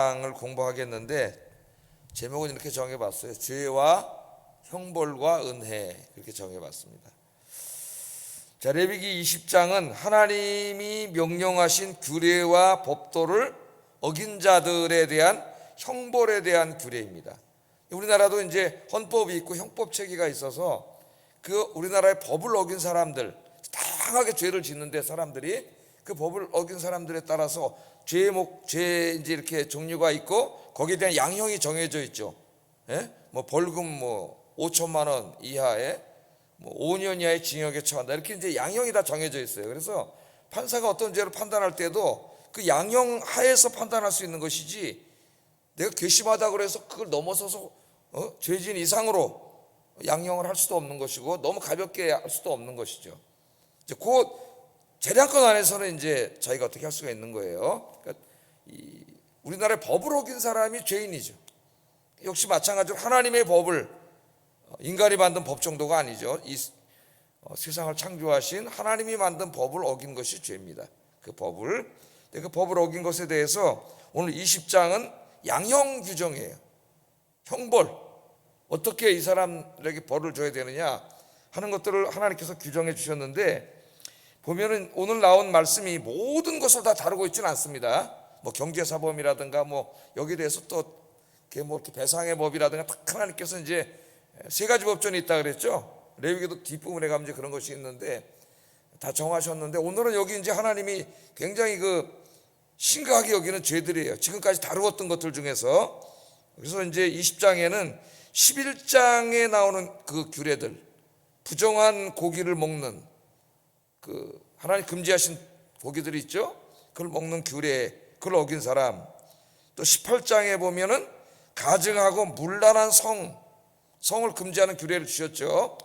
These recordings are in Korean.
을 공부하겠는데 제목은 이렇게 정해봤어요. 죄와 형벌과 은혜, 그렇게 정해봤습니다. 자, 레위기 20장은 하나님이 명령하신 규례와 법도를 어긴 자들에 대한 형벌에 대한 규례입니다. 우리나라도 이제 헌법이 있고 형법 체계가 있어서 그 우리나라의 법을 어긴 사람들, 다양하게 죄를 짓는데 사람들이 그 법을 어긴 사람들에 따라서 죄 이제 이렇게 종류가 있고 거기에 대한 양형이 정해져 있죠. 예? 뭐 벌금 5천만 원 이하에 5년 이하의 징역에 처한다, 이렇게 이제 양형이 다 정해져 있어요. 그래서 판사가 어떤 죄를 판단할 때도 그 양형 하에서 판단할 수 있는 것이지, 내가 괘씸하다 그래서 그걸 넘어서서 죄진 이상으로 양형을 할 수도 없는 것이고 너무 가볍게 할 수도 없는 것이죠. 이제 그 재량권 안에서는 이제 자기가 어떻게 할 수가 있는 거예요. 그러니까 우리나라의 법을 어긴 사람이 죄인이죠. 역시 마찬가지로 하나님의 법을, 인간이 만든 법 정도가 아니죠. 이 세상을 창조하신 하나님이 만든 법을 어긴 것이 죄입니다. 그 법을 어긴 것에 대해서 오늘 20장은 양형 규정이에요. 형벌, 어떻게 이 사람들에게 벌을 줘야 되느냐 하는 것들을 하나님께서 규정해 주셨는데, 보면은 오늘 나온 말씀이 모든 것을 다 다루고 있지는 않습니다. 뭐 경제사범이라든가 여기에 대해서 또 이렇게 배상의 법이라든가 딱 하나님께서 이제 세 가지 법전이 있다 그랬죠. 레위기도 뒷부분에 가면 이제 그런 것이 있는데 다 정하셨는데, 오늘은 여기 이제 하나님이 굉장히 심각하게 여기는 죄들이에요. 지금까지 다루었던 것들 중에서. 그래서 이제 20장에는 11장에 나오는 그 규례들, 부정한 고기를 먹는 하나님 금지하신 고기들이 있죠. 그걸 먹는 규례, 그걸 어긴 사람. 또 18장에 보면은 가증하고 문란한 성을 금지하는 규례를 주셨죠.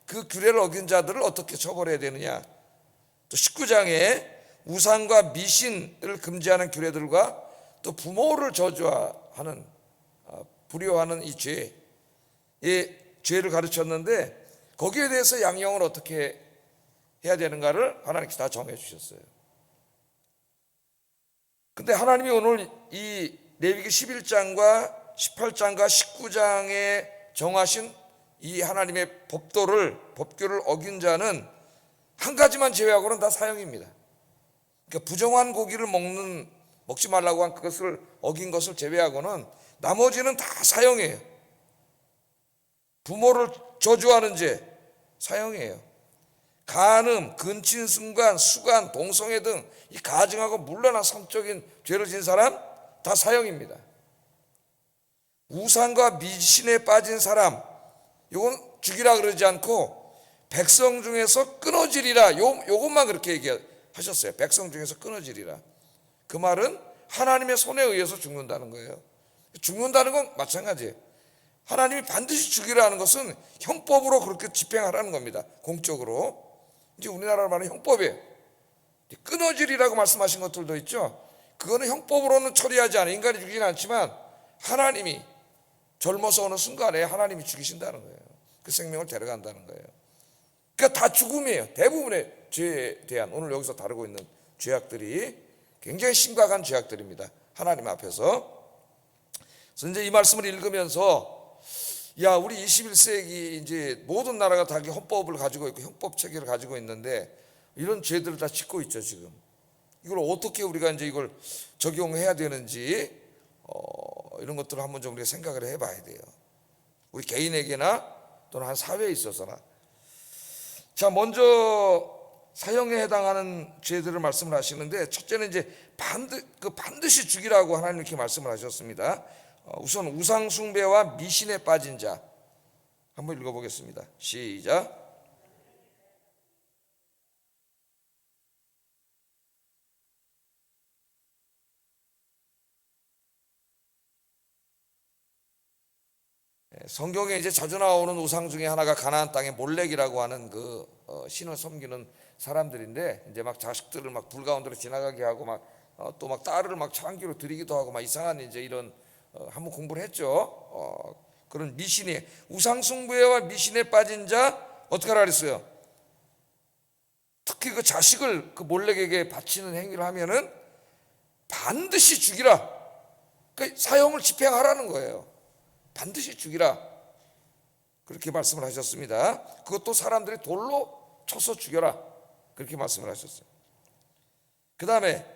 그 규례를 어긴 자들을 어떻게 처벌해야 되느냐. 또 19장에 우상과 미신을 금지하는 규례들과 또 부모를 저주하는, 불효하는 이 죄를 가르쳤는데, 거기에 대해서 양형을 어떻게 해야 되는가를 하나님께서 다 정해 주셨어요. 근데 하나님이 오늘 이 레위기 11장과 18장과 19장에 정하신 이 하나님의 법규를 어긴 자는 한 가지만 제외하고는 다 사형입니다. 그러니까 부정한 고기를 먹지 말라고 한 그것을 어긴 것을 제외하고는 나머지는 다 사형이에요. 부모를 저주하는 죄, 사형이에요. 간음, 근친승간, 수간, 동성애 등 이 가증하고 문란한 성적인 죄를 지은 사람 다 사형입니다. 우상과 미신에 빠진 사람, 이건 죽이라 그러지 않고 백성 중에서 끊어지리라, 요것만 그렇게 얘기하셨어요. 백성 중에서 끊어지리라. 그 말은 하나님의 손에 의해서 죽는다는 거예요. 죽는다는 건 마찬가지예요. 하나님이 반드시 죽이라는 것은 형법으로 그렇게 집행하라는 겁니다. 공적으로. 이제 우리나라로 말하는 형법이에요. 끊어지리라고 말씀하신 것들도 있죠. 그거는 형법으로는 처리하지 않아요. 인간이 죽이진 않지만 하나님이 젊어서 어느 순간에 하나님이 죽이신다는 거예요. 그 생명을 데려간다는 거예요. 그러니까 다 죽음이에요. 대부분의 죄에 대한, 오늘 여기서 다루고 있는 죄악들이 굉장히 심각한 죄악들입니다. 하나님 앞에서. 그래서 이제 이 말씀을 읽으면서, 우리 21세기 이제 모든 나라가 다 헌법을 가지고 있고 형법 체계를 가지고 있는데 이런 죄들을 다 짓고 있죠. 지금 이걸 어떻게 우리가 이제 이걸 적용해야 되는지 이런 것들을 한번 좀 우리가 생각을 해봐야 돼요. 우리 개인에게나 또는 한 사회에 있어서나. 자, 먼저 사형에 해당하는 죄들을 말씀을 하시는데, 첫째는 이제 반드시 죽이라고 하나님 이렇게 말씀을 하셨습니다. 우선 우상 숭배와 미신에 빠진 자 한번 읽어보겠습니다. 시작. 성경에 이제 자주 나오는 우상 중에 하나가 가나안 땅의 몰렉이라고 하는 신을 섬기는 사람들인데, 이제 막 자식들을 막 불 가운데로 지나가게 하고 또 딸을 창기로 들이기도 하고 이상한 이제 이런, 한번 공부를 했죠. 그런 미신이, 우상 숭배와 미신에 빠진 자 어떻게 하라 그랬어요? 특히 그 자식을 그 몰렉에게 바치는 행위를 하면은 반드시 죽이라. 그 사형을 집행하라는 거예요. 반드시 죽이라. 그렇게 말씀을 하셨습니다. 그것도 사람들이 돌로 쳐서 죽여라. 그렇게 말씀을 하셨어요. 그 다음에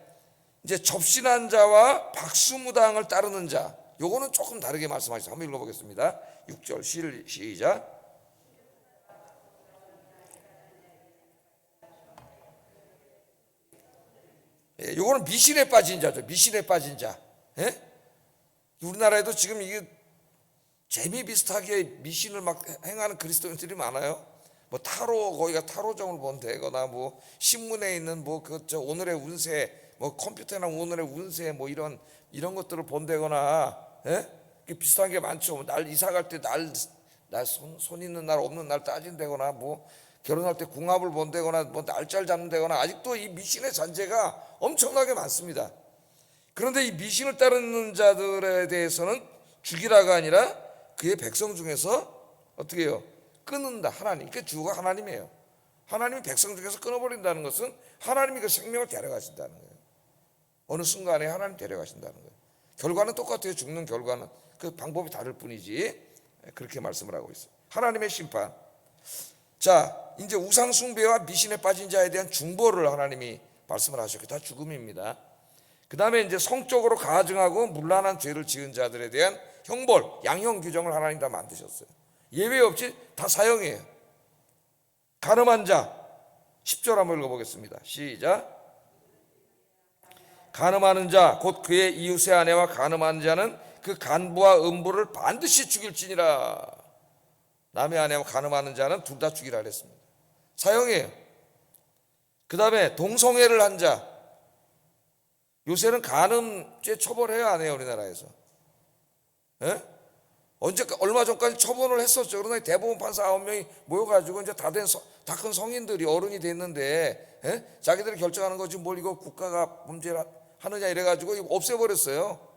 이제 접신한 자와 박수무당을 따르는 자, 요거는 조금 다르게 말씀하셨어요. 한번 읽어보겠습니다. 6절 시작. 예, 요거는 미신에 빠진 자죠. 미신에 빠진 자. 예? 우리나라에도 지금 이게 재미 비슷하게 미신을 막 행하는 그리스도인들이 많아요. 뭐 타로, 거기가 타로점을 본다거나 뭐 신문에 있는 뭐 그 저 오늘의 운세, 뭐 컴퓨터나 오늘의 운세 뭐 이런 것들을 본다거나, 예? 비슷한 게 많죠. 날 이사 갈 때 날 손 있는 날 없는 날 따진다거나, 뭐 결혼할 때 궁합을 본다거나, 뭐 날짜를 잡는다거나, 아직도 이 미신의 잔재가 엄청나게 많습니다. 그런데 이 미신을 따르는 자들에 대해서는 죽이라가 아니라 그의 백성 중에서 어떻게 해요? 끊는다. 하나님. 그러니까 주가 하나님이에요. 하나님이 백성 중에서 끊어버린다는 것은 하나님이 그 생명을 데려가신다는 거예요. 어느 순간에 하나님 데려가신다는 거예요. 결과는 똑같아요. 죽는 결과는. 그 방법이 다를 뿐이지. 그렇게 말씀을 하고 있어요. 하나님의 심판. 자, 이제 우상 숭배와 미신에 빠진 자에 대한 중보를 하나님이 말씀을 하셨고, 다 죽음입니다. 그 다음에 이제 성적으로 가증하고 문란한 죄를 지은 자들에 대한 형벌, 양형 규정을 하나님 다 만드셨어요. 예외 없이 다 사형이에요. 간음한 자, 10절 한번 읽어보겠습니다. 시작. 간음하는 자, 곧 그의 이웃의 아내와 간음한 자는 그 간부와 음부를 반드시 죽일지니라. 남의 아내와 간음하는 자는 둘 다 죽이라 그랬습니다. 사형이에요. 그 다음에 동성애를 한 자, 요새는 간음죄 처벌해야 안 해요, 우리나라에서. 예? 얼마 전까지 처분을 했었죠. 그러나 대법원 판사 9명이 모여가지고 이제 다 큰 성인들이 어른이 됐는데, 예? 자기들이 결정하는 거지 뭘 이거 국가가 문제를 하느냐 이래가지고 이거 없애버렸어요.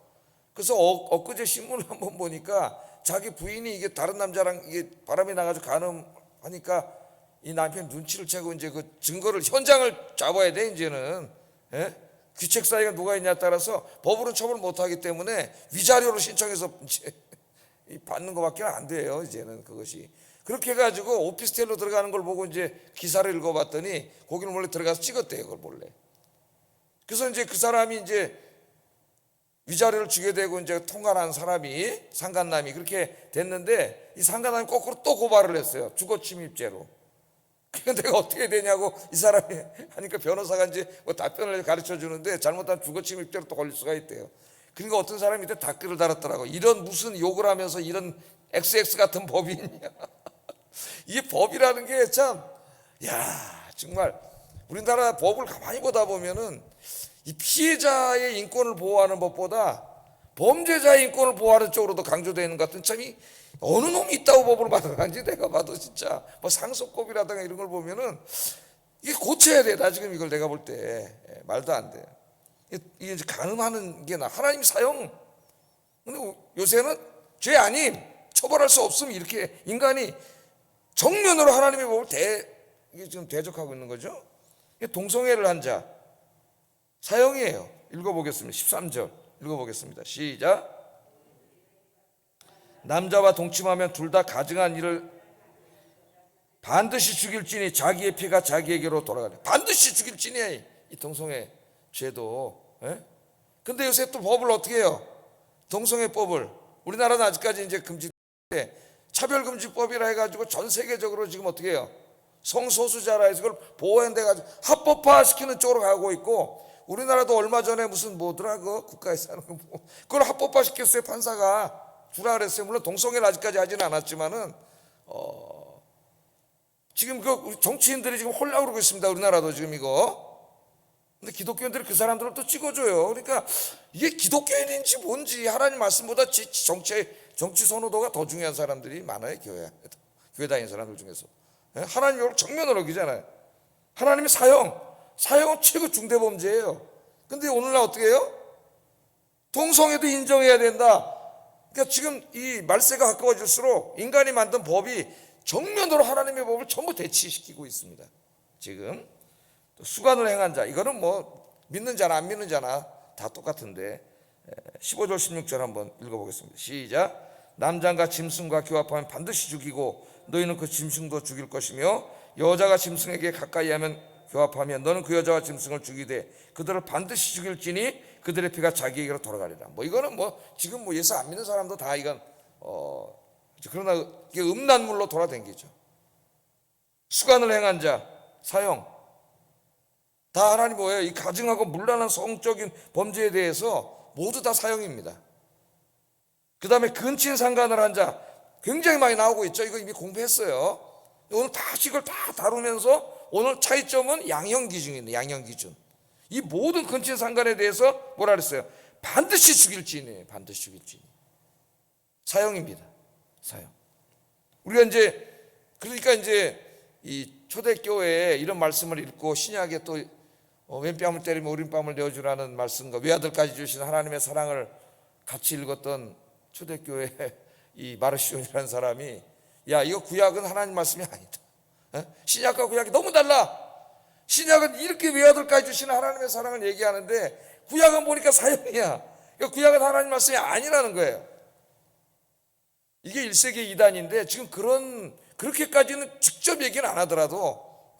그래서 엊그제 신문을 한번 보니까 자기 부인이 이게 다른 남자랑 이게 바람이 나가지고 간음하니까 이 남편 눈치를 채고 이제 그 증거를 현장을 잡아야 돼 이제는. 예? 귀책 사이가 누가 있냐에 따라서 법으로 처벌 못하기 때문에 위자료로 신청해서 이제 받는 것밖에 안 돼요. 이제는 그것이 그렇게 해가지고 오피스텔로 들어가는 걸 보고 이제 기사를 읽어봤더니 거기를 몰래 들어가서 찍었대요. 그걸 몰래. 그래서 이제 그 사람이 이제 위자료를 주게 되고 이제 통과한 사람이 상간남이 그렇게 됐는데 이 상간남이 거꾸로 또 고발을 했어요. 주거침입죄로. 그러니까 내가 어떻게 되냐고 이 사람이 하니까 변호사가 이제 뭐 답변을 가르쳐 주는데 잘못하면 주거침입죄로 또 걸릴 수가 있대요. 그러니까 어떤 사람이 밑에 댓글을 달았더라고. 이런 무슨 욕을 하면서 이런 XX 같은 법이 있냐. 이게 법이라는 게 참, 야 정말 우리나라 법을 가만히 보다 보면은 이 피해자의 인권을 보호하는 법보다 범죄자의 인권을 보호하는 쪽으로 더 강조되어 있는 것 같은 참이 어느 놈이 있다고 법을 만들었는지 내가 봐도 진짜 뭐 상속법이라든가 이런 걸 보면은 이게 고쳐야 돼. 나 지금 이걸 내가 볼 때 말도 안 돼. 이게 이제 간음하는 게 하나님 사형. 근데 요새는 죄 아님 처벌할 수 없음 이렇게 인간이 정면으로 하나님의 법을 이게 지금 대적하고 있는 거죠. 동성애를 한 자 사형이에요. 읽어보겠습니다. 13절 읽어보겠습니다. 시작. 남자와 동침하면 둘 다 가증한 일을 반드시 죽일지니 자기의 피가 자기에게로 돌아가네. 반드시 죽일지니야 이 동성애 죄도. 근데 요새 또 법을 어떻게 해요? 동성애법을 우리나라는 아직까지 이제 금지돼 차별금지법이라 해가지고 전 세계적으로 지금 어떻게 해요? 성소수자라 해서 그걸 보호해가지고 합법화 시키는 쪽으로 가고 있고 우리나라도 얼마 전에 무슨 뭐더라 그 국가에서 하는 거 그걸 합법화 시켰어요. 판사가 주라 그랬어요. 물론 동성애를 아직까지 하지는 않았지만은 지금 그 정치인들이 지금 홀라 그러고 있습니다. 우리나라도 지금 이거. 근데 기독교인들이 그 사람들을 또 찍어줘요. 그러니까 이게 기독교인인지 뭔지 하나님 말씀보다 정치 선호도가 더 중요한 사람들이 많아요. 교회 다니는 사람들 중에서. 하나님 이걸 정면으로 어기잖아요. 하나님의 사형은 최고 중대범죄예요. 근데 오늘날 어떻게 해요? 동성애도 인정해야 된다. 그러니까 지금 이 말세가 가까워질수록 인간이 만든 법이 정면으로 하나님의 법을 전부 대치시키고 있습니다. 지금 또 수간을 행한 자 이거는 뭐 믿는 자나 안 믿는 자나 다 똑같은데 15절 16절 한번 읽어보겠습니다. 시작. 남장과 짐승과 교합하면 반드시 죽이고 너희는 그 짐승도 죽일 것이며 여자가 짐승에게 가까이 하면 교합하면 너는 그 여자와 짐승을 죽이되 그들을 반드시 죽일지니 그들의 피가 자기에게로 돌아가리라. 뭐 이거는 뭐 지금 뭐 예수 안 믿는 사람도 다 이건 그러나 이게 음란물로 돌아다니죠. 수간을 행한 자 사형 다 하나님 뭐예요? 이 가증하고 문란한 성적인 범죄에 대해서 모두 다 사형입니다. 그 다음에 근친 상간을 한 자 굉장히 많이 나오고 있죠. 이거 이미 공부했어요. 오늘 다시 이걸 다 다루면서 오늘 차이점은 양형 기준입니다. 양형 기준. 이 모든 근친 상간에 대해서 뭐라 그랬어요? 반드시 죽일지니, 반드시 죽일지니. 사형입니다. 사형. 우리가 이제 그러니까 이제 이 초대교회에 이런 말씀을 읽고 신약에 또 왼뺨을 때리면 오른뺨을 내어주라는 말씀과 외아들까지 주신 하나님의 사랑을 같이 읽었던 초대교회 이 마르시온이라는 사람이 야 이거 구약은 하나님 말씀이 아니다. 신약과 구약이 너무 달라. 신약은 이렇게 외아들까지 주시는 하나님의 사랑을 얘기하는데 구약은 보니까 사형이야. 그러니까 구약은 하나님 말씀이 아니라는 거예요. 이게 1세기 이단인데 지금 그렇게까지는 직접 얘기는 안 하더라도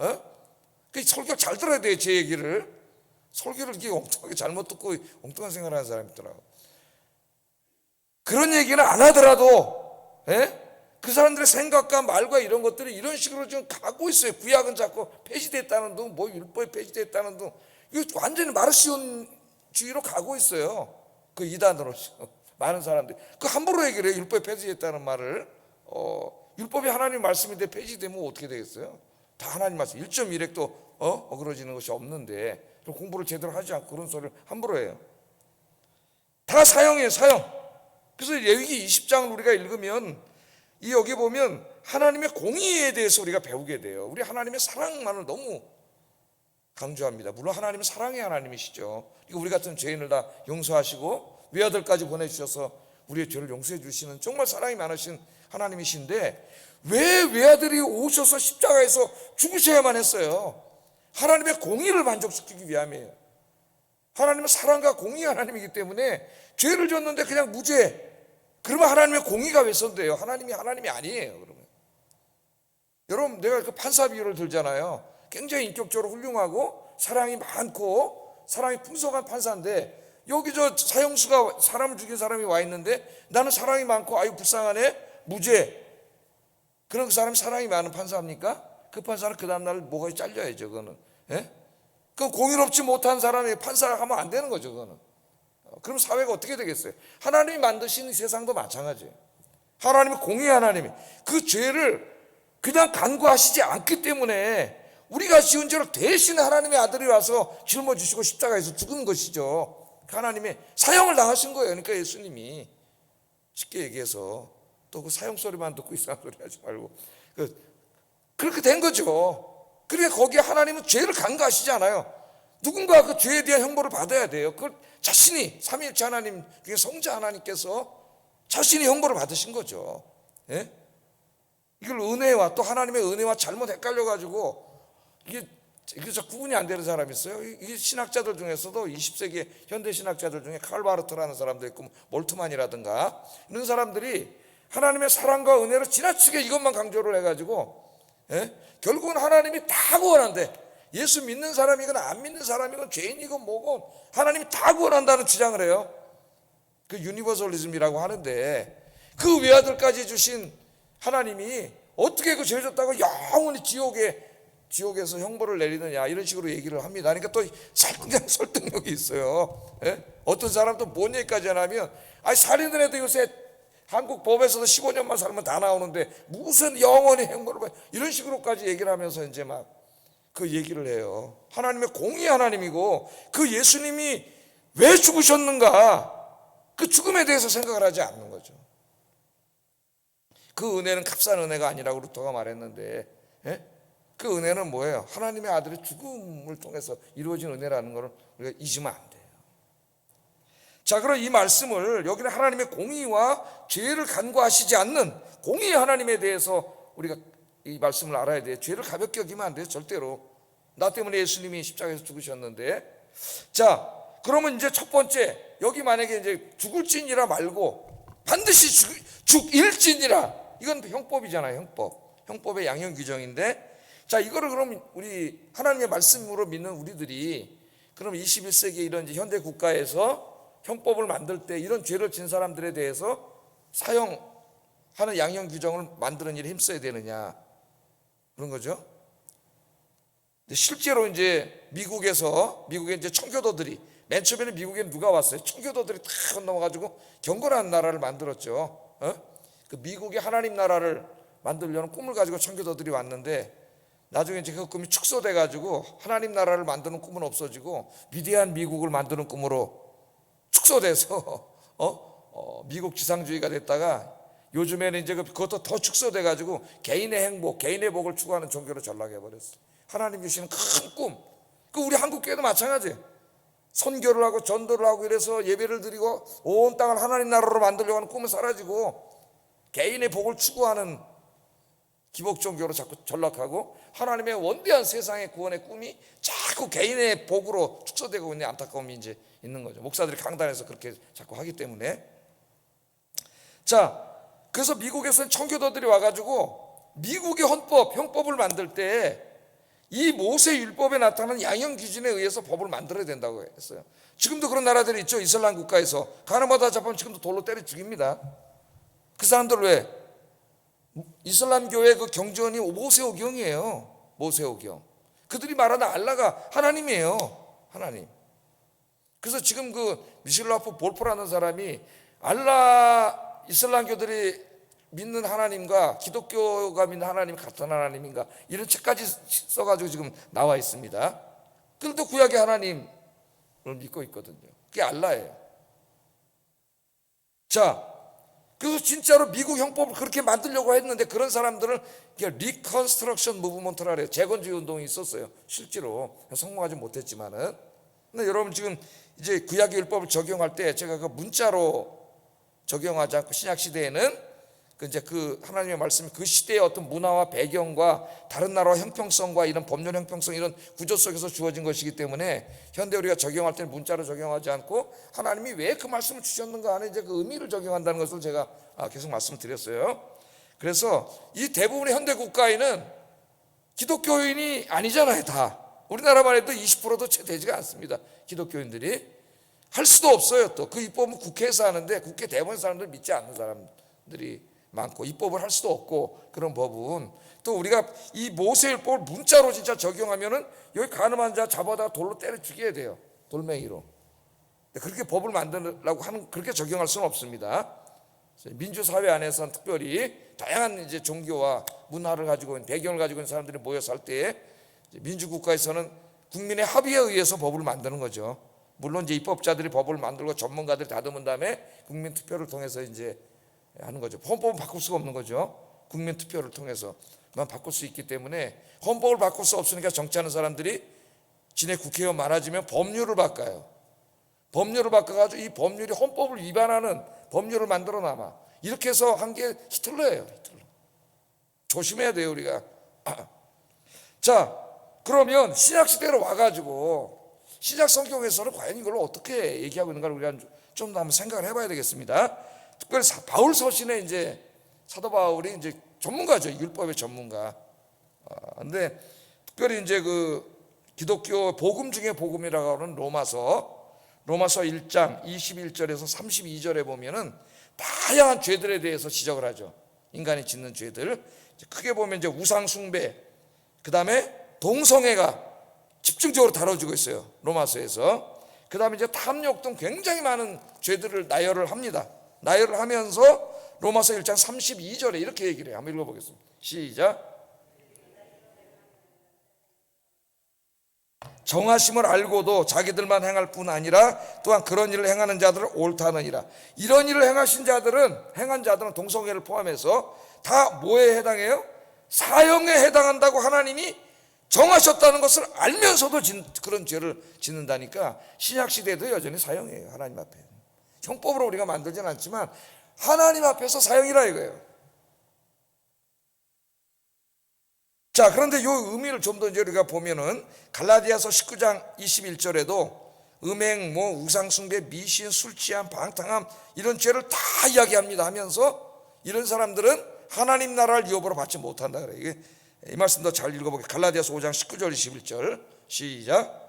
그 설교 잘 들어야 돼요. 제 얘기를. 설교를 이렇게 엉뚱하게 잘못 듣고 엉뚱한 생각을 하는 사람이 있더라고. 그런 얘기는 안 하더라도 그 사람들의 생각과 말과 이런 것들이 이런 식으로 지금 가고 있어요. 구약은 자꾸 폐지됐다는 둥, 뭐 율법이 폐지됐다는 둥, 이거 완전히 마르시온주의로 가고 있어요. 그 이단으로서 많은 사람들이 그 함부로 얘기를 해요. 율법이 폐지됐다는 말을. 율법이 하나님 말씀인데 폐지되면 어떻게 되겠어요? 다 하나님 말씀. 1.1핵도 어그러지는 것이 없는데 공부를 제대로 하지 않고 그런 소리를 함부로 해요. 다 사형이에요. 사형. 그래서 레위기 20장을 우리가 읽으면 여기 보면 하나님의 공의에 대해서 우리가 배우게 돼요. 우리 하나님의 사랑만을 너무 강조합니다. 물론 하나님은 사랑의 하나님이시죠. 우리 같은 죄인을 다 용서하시고 외아들까지 보내주셔서 우리의 죄를 용서해 주시는 정말 사랑이 많으신 하나님이신데 왜 외아들이 오셔서 십자가에서 죽으셔야만 했어요? 하나님의 공의를 만족시키기 위함이에요. 하나님은 사랑과 공의 하나님이기 때문에 죄를 졌는데 그냥 무죄. 그러면 하나님의 공의가 왜 선대요? 하나님이 아니에요. 그러면 여러분 내가 그 판사 비유를 들잖아요. 굉장히 인격적으로 훌륭하고 사랑이 많고 사랑이 풍성한 판사인데 여기 저 사형수가 사람을 죽인 사람이 와 있는데 나는 사랑이 많고 아유 불쌍하네 무죄. 그럼 그 사람이 사랑이 많은 판사입니까? 그 판사는 그 다음날 뭐가 잘려야죠. 그거는. 그 공의롭지 못한 사람이 판사를 하면 안 되는 거죠. 그거는. 그럼 사회가 어떻게 되겠어요? 하나님이 만드신 이 세상도 마찬가지예요. 하나님이 공의 하나님이 그 죄를 그냥 간구하시지 않기 때문에 우리가 지은 죄를 대신 하나님의 아들이 와서 짊어지시고 십자가에서 죽은 것이죠. 하나님의 사형을 당하신 거예요. 그러니까 예수님이 쉽게 얘기해서 또 그 사형 소리만 듣고 이상한 소리 하지 말고 그렇게 된 거죠. 그러니까 거기에 하나님은 죄를 간과하시지 않아요. 누군가 그 죄에 대한 형벌을 받아야 돼요. 그걸 자신이 삼위일체 하나님, 그게 성자 하나님께서 자신이 형벌을 받으신 거죠. 이걸 은혜와 또 하나님의 은혜와 잘못 헷갈려가지고 이게 구분이 안 되는 사람이 있어요. 이 신학자들 중에서도 20세기 현대 신학자들 중에 칼바르트라는 사람도 있고 몰트만이라든가 이런 사람들이 하나님의 사랑과 은혜를 지나치게 이것만 강조를 해가지고 결국은 하나님이 다 구원한대. 예수 믿는 사람이건 안 믿는 사람이건 죄인이건 뭐건 하나님이 다 구원한다는 주장을 해요. 그 유니버설리즘이라고 하는데 그 외아들까지 주신 하나님이 어떻게 그 죄 졌다고 영원히 지옥에서 형벌을 내리느냐 이런 식으로 얘기를 합니다. 그러니까 또 상당히 설득력이 있어요. 어떤 사람도 뭔 얘기까지 하냐면 살인을 해도 요새 한국 법에서도 15년만 살면 다 나오는데 무슨 영원히 형벌을 받 이런 식으로까지 얘기를 하면서 이제 막 그 얘기를 해요. 하나님의 공의 하나님이고 그 예수님이 왜 죽으셨는가 그 죽음에 대해서 생각을 하지 않는 거죠. 그 은혜는 값싼 은혜가 아니라고 루터가 말했는데 그 은혜는 뭐예요? 하나님의 아들의 죽음을 통해서 이루어진 은혜라는 것을 우리가 잊으면 안 돼요. 자, 그럼 이 말씀을 여기는 하나님의 공의와 죄를 간과하시지 않는 공의 하나님에 대해서 우리가 이 말씀을 알아야 돼요. 죄를 가볍게 여기면 안 돼요. 절대로. 나 때문에 예수님이 십자가에서 죽으셨는데. 자, 그러면 이제 첫 번째, 여기 만약에 이제 죽을진이라 말고 반드시 죽일진이라, 이건 형법이잖아요. 형법의 양형 규정인데, 자, 이거를 그럼 우리 하나님의 말씀으로 믿는 우리들이 그럼 21세기 이런 이제 현대 국가에서 형법을 만들 때 이런 죄를 진 사람들에 대해서 사형하는 양형 규정을 만드는 일에 힘써야 되느냐, 그런 거죠. 실제로 이제 미국에 이제 청교도들이, 맨 처음에는 미국에 누가 왔어요? 청교도들이 다 건너와가지고 경건한 나라를 만들었죠. 그 미국의 하나님 나라를 만들려는 꿈을 가지고 청교도들이 왔는데, 나중에 이제 그 꿈이 축소돼가지고 하나님 나라를 만드는 꿈은 없어지고 위대한 미국을 만드는 꿈으로 축소돼서 미국 지상주의가 됐다가, 요즘에는 이제 그것도 더 축소돼가지고 개인의 행복, 개인의 복을 추구하는 종교로 전락해버렸어요. 하나님 주시는 큰 꿈. 그 우리 한국 교회도 마찬가지예요. 선교를 하고 전도를 하고 이래서 예배를 드리고 온 땅을 하나님 나라로 만들려고 하는 꿈은 사라지고 개인의 복을 추구하는 기복 종교로 자꾸 전락하고, 하나님의 원대한 세상의 구원의 꿈이 자꾸 개인의 복으로 축소되고 있는 안타까움이 이제 있는 거죠. 목사들이 강단에서 그렇게 자꾸 하기 때문에. 자, 그래서 미국에서는 청교도들이 와가지고 미국의 형법을 만들 때 이 모세 율법에 나타나는 양형 기준에 의해서 법을 만들어야 된다고 했어요. 지금도 그런 나라들이 있죠. 이슬람 국가에서 가늠하다 잡으면 지금도 돌로 때려 죽입니다. 그 사람들 왜? 이슬람교의 그 경전이 모세오경이에요. 모세오경. 그들이 말하는 알라가 하나님이에요. 하나님. 그래서 지금 그 미슐라프 볼포라는 사람이 알라, 이슬람교들이 믿는 하나님과 기독교가 믿는 하나님 같은 하나님인가, 이런 책까지 써가지고 지금 나와 있습니다. 그들도 구약의 하나님을 믿고 있거든요. 그게 알라예요. 자, 그래서 진짜로 미국 형법을 그렇게 만들려고 했는데, 그런 사람들은 리컨스트럭션 무브먼트라 그래요. 재건주의 운동이 있었어요. 실제로 성공하지 못했지만은. 근데 여러분 지금 이제 구약의 율법을 적용할 때 제가 그 문자로 적용하지 않고, 신약 시대에는 그 하나님의 말씀이 그 시대의 어떤 문화와 배경과 다른 나라와 형평성과 이런 법률 형평성, 이런 구조 속에서 주어진 것이기 때문에 현대 우리가 적용할 때는 문자로 적용하지 않고 하나님이 왜 그 말씀을 주셨는가 하는 이제 그 의미를 적용한다는 것을 제가 계속 말씀드렸어요. 그래서 이 대부분의 현대 국가에는 기독교인이 아니잖아요. 다 우리나라만 해도 20%도 채 되지가 않습니다. 기독교인들이 할 수도 없어요. 또 그 입법은 국회에서 하는데 국회 대부분 사람들 믿지 않는 사람들이 많고, 입법을 할 수도 없고, 그런 법은 또 우리가 이 모세율법을 문자로 진짜 적용하면은 여기 가늠한 자 잡아다가 돌로 때려 죽여야 돼요. 돌멩이로. 그렇게 법을 만들려고 하는, 그렇게 적용할 수는 없습니다. 민주사회 안에서는 특별히 다양한 이제 종교와 문화를 가지고 있는, 배경을 가지고 있는 사람들이 모여 살 때 민주국가에서는 국민의 합의에 의해서 법을 만드는 거죠. 물론 이제 입법자들이 법을 만들고 전문가들이 다듬은 다음에 국민 투표를 통해서 이제 하는 거죠. 헌법은 바꿀 수가 없는 거죠. 국민 투표를 통해서만 바꿀 수 있기 때문에, 헌법을 바꿀 수 없으니까 정치하는 사람들이 진해 국회의원 많아지면 법률을 바꿔요. 법률을 바꿔가지고 이 법률이 헌법을 위반하는 법률을 만들어 놔. 이렇게 해서 한 게 히틀러예요. 히틀러. 조심해야 돼요, 우리가. 자, 그러면 신약 시대로 와가지고 신약 성경에서는 과연 이걸 어떻게 얘기하고 있는가를 우리가 좀 더 한번 생각을 해봐야 되겠습니다. 특별히 바울 서신에 이제 사도 바울이 이제 전문가죠. 율법의 전문가. 근데 특별히 이제 그 기독교 복음 중에 복음이라고 하는 로마서 1장 21절에서 32절에 보면은 다양한 죄들에 대해서 지적을 하죠. 인간이 짓는 죄들. 크게 보면 이제 우상 숭배, 그다음에 동성애가 집중적으로 다뤄지고 있어요. 로마서에서. 그다음에 이제 탐욕 등 굉장히 많은 죄들을 나열을 합니다. 나열을 하면서 로마서 1장 32절에 이렇게 얘기를 해요. 한번 읽어보겠습니다. 시작. 정하심을 알고도 자기들만 행할 뿐 아니라 또한 그런 일을 행하는 자들을 옳다 하느니라. 이런 일을 행한 자들은 동성애를 포함해서 다 뭐에 해당해요? 사형에 해당한다고 하나님이 정하셨다는 것을 알면서도 그런 죄를 짓는다니까, 신약시대에도 여전히 사형이에요. 하나님 앞에. 형법으로 우리가 만들진 않지만 하나님 앞에서 사형이라 이거예요. 자, 그런데 이 의미를 좀 더 이제 우리가 보면은 갈라디아서 19장 21절에도 음행, 뭐 우상숭배, 미신, 술 취함, 방탕함 이런 죄를 다 이야기합니다. 하면서 이런 사람들은 하나님 나라를 유업으로 받지 못한다 그래요. 이게 이 말씀도 잘 읽어보게. 갈라디아서 5장 19절 21절 시작.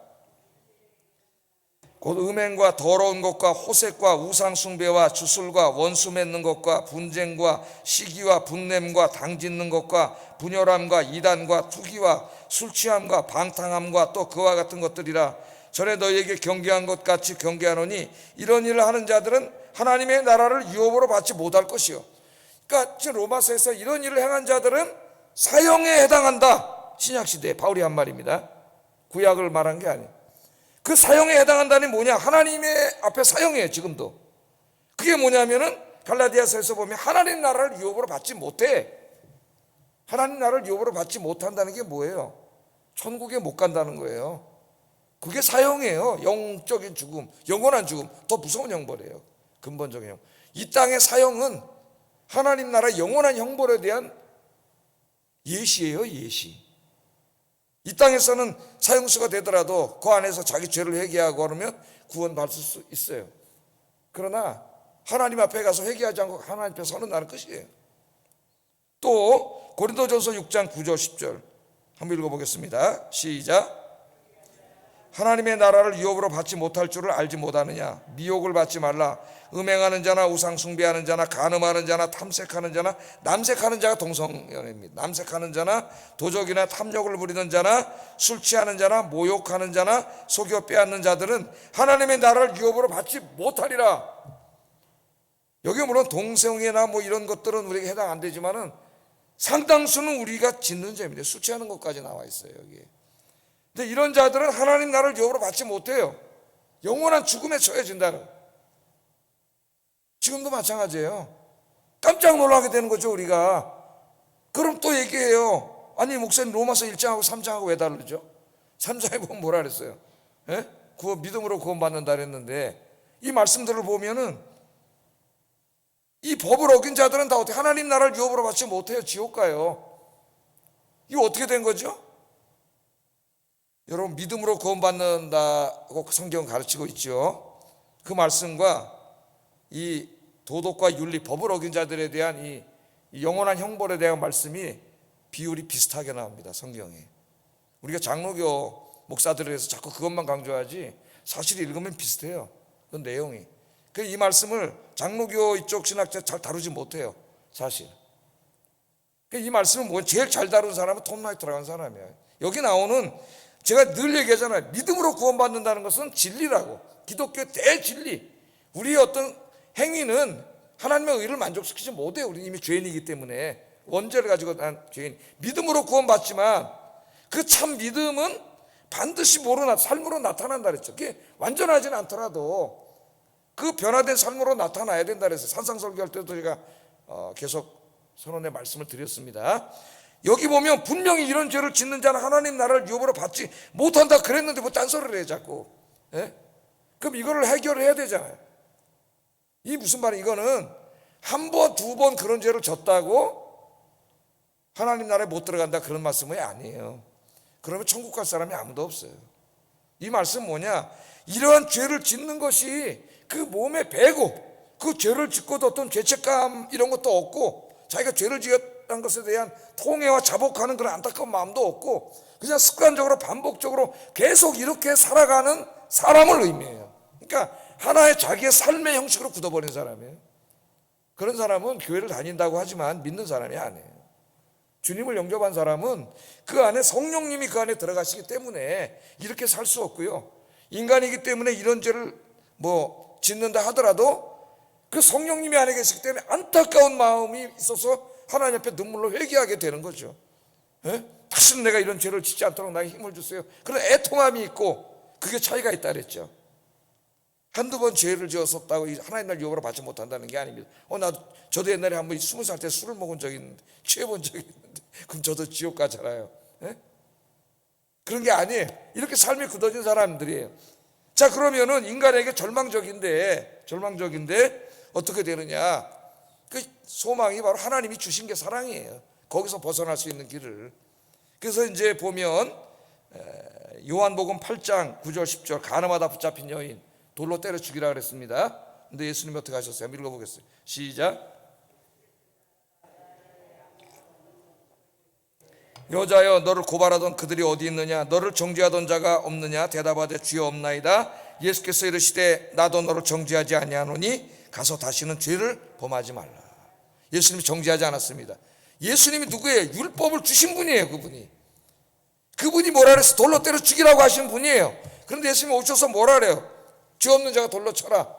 곧 음행과 더러운 것과 호색과 우상숭배와 주술과 원수 맺는 것과 분쟁과 시기와 분냄과 당짓는 것과 분열함과 이단과 투기와 술취함과 방탕함과 또 그와 같은 것들이라. 전에 너희에게 경계한 것 같이 경계하노니 이런 일을 하는 자들은 하나님의 나라를 유업으로 받지 못할 것이요. 그러니까 지금 로마서에서 이런 일을 행한 자들은 사형에 해당한다. 신약시대에 바울이 한 말입니다. 구약을 말한 게 아니에요. 그 사형에 해당한다는 뭐냐? 하나님의 앞에 사형이에요. 지금도. 그게 뭐냐면은 갈라디아서에서 보면 하나님 나라를 유업으로 받지 못해. 하나님 나라를 유업으로 받지 못한다는 게 뭐예요? 천국에 못 간다는 거예요. 그게 사형이에요. 영적인 죽음, 영원한 죽음. 더 무서운 형벌이에요. 근본적인 형. 이 땅의 사형은 하나님 나라 영원한 형벌에 대한 예시예요. 예시. 이 땅에서는 사형수가 되더라도 그 안에서 자기 죄를 회개하고 그러면 구원받을 수 있어요. 그러나 하나님 앞에 가서 회개하지 않고 하나님 앞에 서는 날은 끝이에요. 또 고린도전서 6장 9절 10절 한번 읽어보겠습니다. 시작. 하나님의 나라를 유업으로 받지 못할 줄을 알지 못하느냐? 미혹을 받지 말라. 음행하는 자나 우상숭배하는 자나 간음하는 자나 탐색하는 자나, 남색하는 자가 동성연애입니다. 남색하는 자나 도적이나 탐욕을 부리는 자나 술 취하는 자나 모욕하는 자나 속여 빼앗는 자들은 하나님의 나라를 유업으로 받지 못하리라. 여기 물론 동성애나 뭐 이런 것들은 우리에게 해당 안 되지만은 상당수는 우리가 짓는 죄입니다. 술 취하는 것까지 나와 있어요 여기에. 근데 이런 자들은 하나님 나라를 유업으로 받지 못해요. 영원한 죽음에 처해진다는. 지금도 마찬가지예요. 깜짝 놀라게 되는 거죠 우리가. 그럼 또 얘기해요. 아니 목사님 로마서 1장하고 3장하고 왜 다르죠? 3장에 보면 뭐라 그랬어요? 예? 구원, 믿음으로 구원받는다 그랬는데 이 말씀들을 보면은 이 법을 어긴 자들은 다 어떻게 하나님 나라를 유업으로 받지 못해요. 지옥 가요. 이거 어떻게 된 거죠? 여러분 믿음으로 구원받는다고 성경은 가르치고 있죠. 그 말씀과 이 도덕과 윤리, 법을 어긴 자들에 대한 이 영원한 형벌에 대한 말씀이 비율이 비슷하게 나옵니다. 성경에. 우리가 장로교 목사들에 대해서 자꾸 그것만 강조하지 사실 읽으면 비슷해요. 그 내용이. 이 말씀을 장로교 이쪽 신학자 잘 다루지 못해요. 사실. 이 말씀은 뭐 제일 잘 다루는 사람은 톰 라이트라는 사람이에요. 여기 나오는 제가 늘 얘기하잖아요. 믿음으로 구원받는다는 것은 진리라고. 기독교의 대진리. 우리의 어떤 행위는 하나님의 의를 만족시키지 못해요. 우리는 이미 죄인이기 때문에. 원죄를 가지고 난 죄인. 믿음으로 구원받지만 그 참 믿음은 반드시 삶으로 나타난다 그랬죠. 그게 완전하지는 않더라도 그 변화된 삶으로 나타나야 된다 그랬어요. 산상설교할 때도 제가 계속 선언의 말씀을 드렸습니다. 여기 보면 분명히 이런 죄를 짓는 자는 하나님 나라를 유업으로 받지 못한다 그랬는데 뭐 딴소리를 해 자꾸. 예? 그럼 이거를 해결을 해야 되잖아요. 이 무슨 말이에요? 이거는 한 번, 두 번 그런 죄를 졌다고 하나님 나라에 못 들어간다 그런 말씀이 아니에요. 그러면 천국 갈 사람이 아무도 없어요. 이 말씀은 뭐냐? 이러한 죄를 짓는 것이 그 몸에 배고 그 죄를 짓고도 어떤 죄책감 이런 것도 없고 자기가 죄를 지었다는 것에 대한 통회와 자복하는 그런 안타까운 마음도 없고 그냥 습관적으로 반복적으로 계속 이렇게 살아가는 사람을 의미해요. 그러니까 하나의 자기의 삶의 형식으로 굳어버린 사람이에요. 그런 사람은 교회를 다닌다고 하지만 믿는 사람이 아니에요. 주님을 영접한 사람은 그 안에 성령님이 그 안에 들어가시기 때문에 이렇게 살 수 없고요. 인간이기 때문에 이런 죄를 뭐 짓는다 하더라도 그 성령님이 안에 계시기 때문에 안타까운 마음이 있어서 하나님 앞에 눈물로 회개하게 되는 거죠. 예? 다시는 내가 이런 죄를 짓지 않도록 나에게 힘을 주세요. 그런 애통함이 있고 그게 차이가 있다 그랬죠. 한두 번 죄를 지었었다고 하나님 날 유업으로 받지 못한다는 게 아닙니다. 저도 옛날에 한번 20살 때 술을 먹은 적이 있는데 취해본 적이 있는데 그럼 저도 지옥 가잖아요. 예? 그런 게 아니에요. 이렇게 삶이 굳어진 사람들이에요. 자, 그러면은 인간에게 절망적인데 어떻게 되느냐? 그 소망이 바로 하나님이 주신 게 사랑이에요. 거기서 벗어날 수 있는 길을. 그래서 이제 보면 요한복음 8장 9절 10절 가늠하다 붙잡힌 여인 돌로 때려 죽이라 그랬습니다. 근데 예수님이 어떻게 하셨어요? 한번 읽어보겠어요. 시작. 여자여 너를 고발하던 그들이 어디 있느냐? 너를 정죄하던 자가 없느냐? 대답하되 주여 없나이다. 예수께서 이르시되 나도 너를 정죄하지 아니하노니 가서 다시는 죄를 범하지 말라. 예수님이 정죄하지 않았습니다. 예수님이 누구예요? 율법을 주신 분이에요. 그분이 뭐라 그래서 돌로 때려 죽이라고 하시는 분이에요. 그런데 예수님이 오셔서 뭐라 그래요? 죄 없는 자가 돌로 쳐라.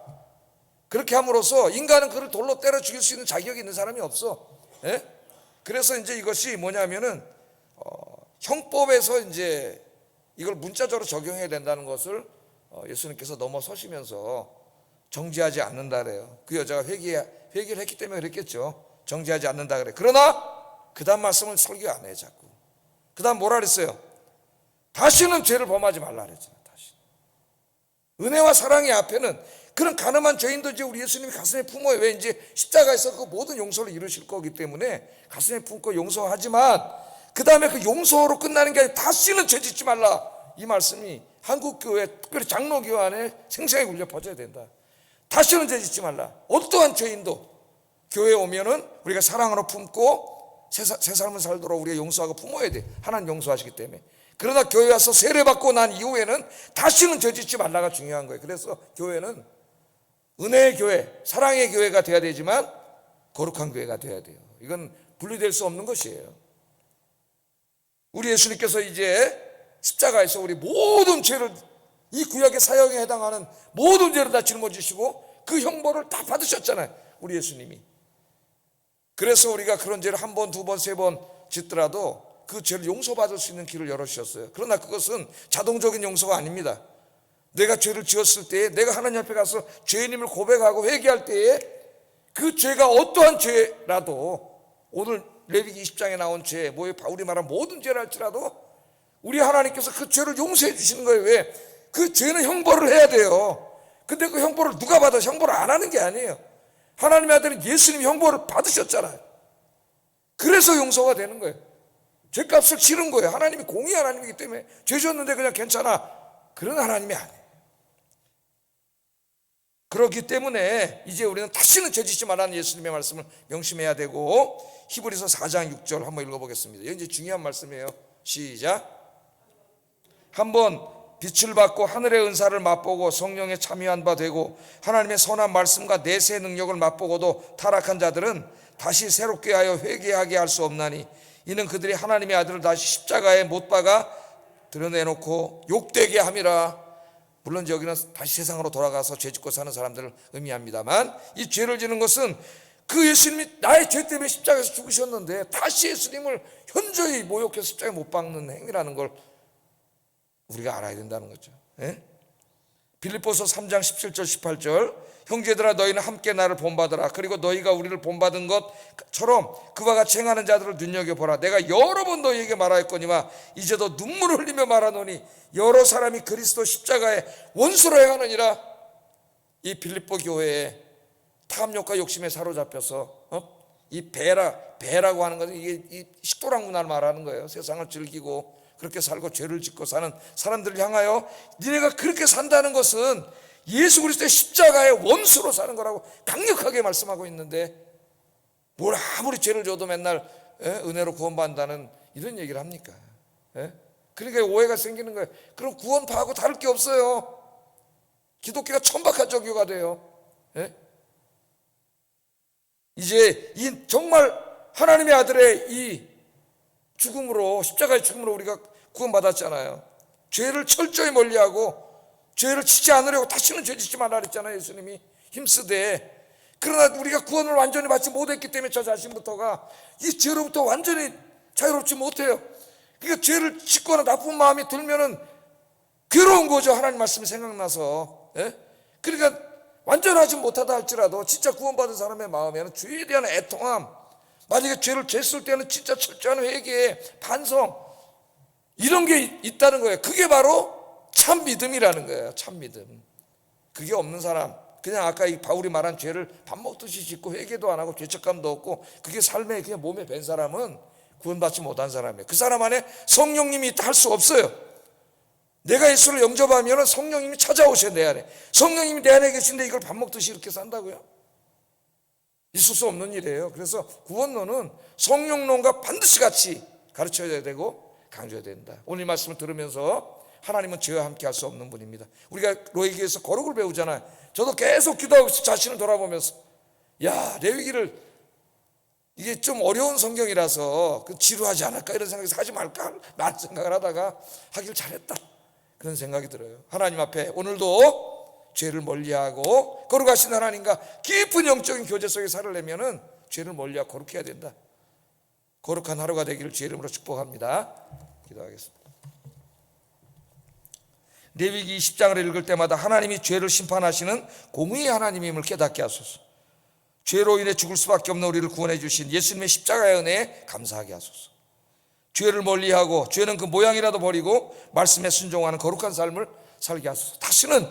그렇게 함으로써 인간은 그를 돌로 때려 죽일 수 있는 자격이 있는 사람이 없어. 예? 그래서 이제 이것이 뭐냐면은 형법에서 이제 이걸 문자적으로 적용해야 된다는 것을 예수님께서 넘어서시면서 정죄하지 않는다 그래요. 그 여자가 회개를 했기 때문에 그랬겠죠. 정죄하지 않는다 그래. 그러나 그 다음 말씀을 설교 안 해요. 자꾸. 그 다음 뭐라 그랬어요? 다시는 죄를 범하지 말라 그랬잖아요. 다시. 은혜와 사랑의 앞에는 그런 가늠한 죄인도 이제 우리 예수님이 가슴에 품어요. 왜? 이제 십자가에서 그 모든 용서를 이루실 거기 때문에 가슴에 품고 용서하지만 그 다음에 그 용서로 끝나는 게 아니라 다시는 죄 짓지 말라. 이 말씀이 한국교회 특별히 장로교회 안에 생생하게 울려 퍼져야 된다. 다시는 죄 짓지 말라. 어떠한 죄인도 교회에 오면은 우리가 사랑으로 품고 새 삶을 살도록 우리가 용서하고 품어야 돼. 하나님 용서하시기 때문에. 그러나 교회 와서 세례받고 난 이후에는 다시는 죄 짓지 말라가 중요한 거예요. 그래서 교회는 은혜의 교회, 사랑의 교회가 돼야 되지만 거룩한 교회가 돼야 돼요. 이건 분리될 수 없는 것이에요. 우리 예수님께서 이제 십자가에서 우리 모든 죄를, 이 구약의 사형에 해당하는 모든 죄를 다 짊어지시고 그 형벌을 다 받으셨잖아요. 우리 예수님이. 그래서 우리가 그런 죄를 한 번, 두 번, 세 번 짓더라도 그 죄를 용서받을 수 있는 길을 열어주셨어요. 그러나 그것은 자동적인 용서가 아닙니다. 내가 죄를 지었을 때에, 내가 하나님 앞에 가서 죄인임을 고백하고 회개할 때에 그 죄가 어떠한 죄라도, 오늘 레위기 20장에 나온 죄, 바울이 말한 모든 죄를 할지라도 우리 하나님께서 그 죄를 용서해 주시는 거예요. 왜? 그 죄는 형벌을 해야 돼요. 근데 그 형벌을 누가 받아? 형벌을 안 하는 게 아니에요. 하나님의 아들은 예수님이 형벌을 받으셨잖아요. 그래서 용서가 되는 거예요. 죄값을 치른 거예요. 하나님이 공의의 하나님이기 때문에 죄 졌는데 그냥 괜찮아, 그런 하나님이 아니에요. 그렇기 때문에 이제 우리는 다시는 죄 짓지 말라는 예수님의 말씀을 명심해야 되고, 히브리서 4장 6절 한번 읽어보겠습니다. 이건 이제 중요한 말씀이에요. 시작. 한번 빛을 받고 하늘의 은사를 맛보고 성령에 참여한 바 되고 하나님의 선한 말씀과 내세 능력을 맛보고도 타락한 자들은 다시 새롭게 하여 회개하게 할 수 없나니 이는 그들이 하나님의 아들을 다시 십자가에 못 박아 드러내놓고 욕되게 함이라. 물론 여기는 다시 세상으로 돌아가서 죄 짓고 사는 사람들을 의미합니다만, 이 죄를 지는 것은 그 예수님이 나의 죄 때문에 십자가에서 죽으셨는데 다시 예수님을 현저히 모욕해서 십자가에 못 박는 행위라는 걸 우리가 알아야 된다는 거죠. 예? 빌립보서 3장 17절 18절 형제들아 너희는 함께 나를 본받으라. 그리고 너희가 우리를 본받은 것처럼 그와 같이 행하는 자들을 눈여겨보라. 내가 여러 번 너희에게 말하였거니와 이제도 눈물을 흘리며 말하노니 여러 사람이 그리스도 십자가에 원수로 행하느니라. 이 빌립보 교회에 탐욕과 욕심에 사로잡혀서 이 배라고 하는 것은 이게 이 식도락 문화를 말하는 거예요. 세상을 즐기고 그렇게 살고 죄를 짓고 사는 사람들을 향하여 니네가 그렇게 산다는 것은 예수 그리스도의 십자가의 원수로 사는 거라고 강력하게 말씀하고 있는데, 뭘 아무리 죄를 져도 맨날 은혜로 구원받는다는 이런 얘기를 합니까? 그러니까 오해가 생기는 거예요. 그럼 구원파하고 다를 게 없어요. 기독교가 천박한 종교가 돼요. 이제 이 정말 하나님의 아들의 이 죽음으로, 십자가의 죽음으로 우리가 구원받았잖아요. 죄를 철저히 멀리하고 죄를 짓지 않으려고 다시는 죄 짓지 말라 그랬잖아요. 예수님이 힘쓰되. 그러나 우리가 구원을 완전히 받지 못했기 때문에 저 자신부터가 이 죄로부터 완전히 자유롭지 못해요. 그러니까 죄를 짓거나 나쁜 마음이 들면은 괴로운 거죠. 하나님 말씀이 생각나서. 그러니까 완전하지 못하다 할지라도 진짜 구원받은 사람의 마음에는 죄에 대한 애통함, 만약에 죄를 졌을 때는 진짜 철저한 회개, 반성, 이런 게 있다는 거예요. 그게 바로 참 믿음이라는 거예요. 참 믿음. 그게 없는 사람, 그냥 아까 이 바울이 말한 죄를 밥 먹듯이 짓고 회개도 안 하고 죄책감도 없고 그게 삶에 그냥 몸에 밴 사람은 구원받지 못한 사람이에요. 그 사람 안에 성령님이 할 수 없어요. 내가 예수를 영접하면 성령님이 찾아오셔야 내 안에. 성령님이 내 안에 계신데 이걸 밥 먹듯이 이렇게 산다고요? 있을 수 없는 일이에요. 그래서 구원론은 성령론과 반드시 같이 가르쳐야 되고 강조해야 된다. 오늘 이 말씀을 들으면서 하나님은 죄와 함께 할 수 없는 분입니다. 우리가 레위기에서 거룩을 배우잖아요. 저도 계속 기도하고 자신을 돌아보면서 야, 레위기를 이게 좀 어려운 성경이라서 지루하지 않을까 이런 생각에서 하지 말까 많은 생각을 하다가 하길 잘했다 그런 생각이 들어요. 하나님 앞에 오늘도 죄를 멀리하고 거룩하신 하나님과 깊은 영적인 교제 속에 살려면은 죄를 멀리하고 거룩해야 된다. 거룩한 하루가 되기를 주의 이름으로 축복합니다. 기도하겠습니다. 레위기 20장을 읽을 때마다 하나님이 죄를 심판하시는 공의의 하나님임을 깨닫게 하소서. 죄로 인해 죽을 수밖에 없는 우리를 구원해 주신 예수님의 십자가의 은혜에 감사하게 하소서. 죄를 멀리하고 죄는 그 모양이라도 버리고 말씀에 순종하는 거룩한 삶을 살게 하소서. 다시는